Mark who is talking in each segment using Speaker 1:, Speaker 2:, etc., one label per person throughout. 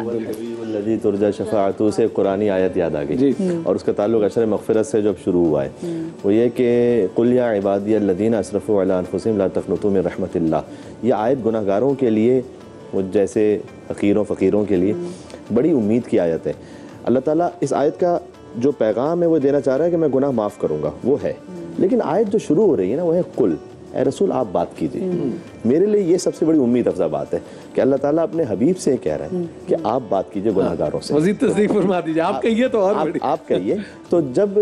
Speaker 1: वल्लज़ी तुरजा शफ़ाअतुहु से कुरानी आयत याद आ गई और उसका ताल्लुक़ अशर मग़फ़िरत से जब शुरू हुआ है वो ये कि कुल या इबादियल्लज़ीना असरफ़ू अला अनफुसिहिम ला तक़नतू मिन रहमतिल्लाह, ये आयत गुनहगारों के लिए, वो जैसे फ़कीरों के लिए बड़ी उम्मीद की आयत है। अल्लाह ताला इस आयत का जो पैगाम है वो देना चाह रहा है कि मैं गुनाह माफ़ करूँगा, वो है। लेकिन आयत जो शुरू हो रही है ना वो है कुल, ए रसूल आप बात कीजिए। मेरे लिए ये सबसे बड़ी उम्मीद अफजा बात है कि अल्लाह ताला अपने हबीब से कह रहा है कि आप बात कीजिए गुनाहगारों से।
Speaker 2: मज़ीद तस्दीक फरमा दीजिए, आप कहिए तो और
Speaker 1: आप कहिए। तो जब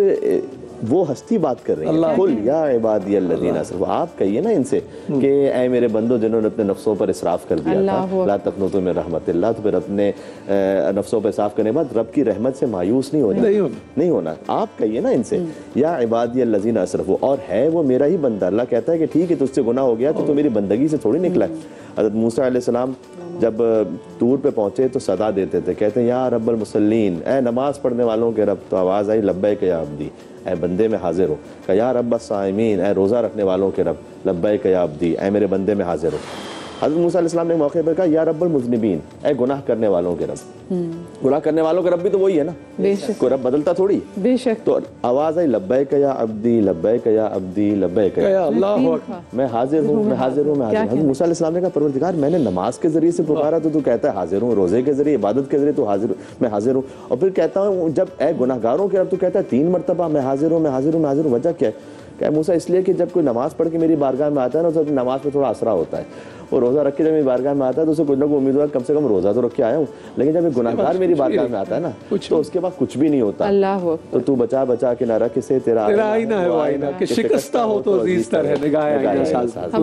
Speaker 1: वो हस्ती बात कर रही है, कुल या इबादियल्लज़ीना असरफ़ू, आप कहिए ना इनसे कि ऐ मेरे बंदो जिन्होंने अपने नफ्सों पर इसराफ कर दिया था, ला तक़नतू मिन रहमतिल्लाह, तो फिर अपने नफ्सों पर इसराफ करने के बाद रब की रहमत से मायूस नहीं होना। आप कहिए ना इनसे या इबादियल्लज़ीना असरफ़ू, और है वो मेरा ही बंदा। अल्लाह कहता है कि ठीक है तुझसे गुनाह हो गया तो मेरी बंदगी से थोड़ी निकला है। हज़रत मूसा अलैहिस्सलाम जब तूर पे पहुंचे तो सदा देते थे, कहते हैं या रब्बल मुसल्लीन, ए नमाज पढ़ने वालों के रब। तो आवाज़ आई लब्बैक या अब्दी, ए बंदे में हाजिर हो। कहा या रब्बस साइमीन, ए रोज़ा रखने वालों के रब, लब्बैक या अब्दी, ए मेरे बंदे में हाजिर हो। हज़रत मूसा अलैहिस्सलाम ने मौके पर कहा या रब्बल मुज़निबीन, ए गुनाह करने वालों के रब। गुनाह करने वालों का रब भी तो वही है ना, कोई रब बदलता थोड़ी।
Speaker 3: बेशक।
Speaker 1: तो आवाज़ आई लब्बैक या अब्दी, लब्बैक या अब्दी, लब्बैक या अल्लाह, मैं हाजिर हूँ, मैं हाजिर हूँ, मैं हाजिर हूँ। हज़रत मूसा अलैहिस्सलाम ने कहा परवरदिगार मैंने नमाज के ज़रिए से पुकारा तो तू कहता है हाजिर हूँ, रोज़े के ज़रिए, इबादत के ज़रिए तो हाजिर, मैं हाजिर हूँ। और फिर कहता हूँ जब ए गुनाहगारों के रब, तू कहता है 3 मरतबा मैं हाजिर हूँ, मैं हाजिर हूँ, मैं हाजिर हूँ। वजह क्या है? क्या मूसा इसलिए कि जब कोई नमाज़ पढ़ के मेरी बारगाह में आता है ना तो नमाज पे थोड़ा असरा होता है। वो रोज़ा रख के जब मेरी बारगाह में आता है तो उसे कुछ ना कुछ उम्मीद होता है कम से कम रोज़ा तो रख के आया हूँ। लेकिन जब एक गुनाहगार मेरी बारगाह में आता है ना तो उसके बाद कुछ भी नहीं होता।
Speaker 3: अल्लाह
Speaker 1: तो तू बचा बचा के ना रख इसे, तेरा
Speaker 2: आईना है वो आईना कि शिकस्ता हो तो अजीज़ तर है निगाह आईना साज़।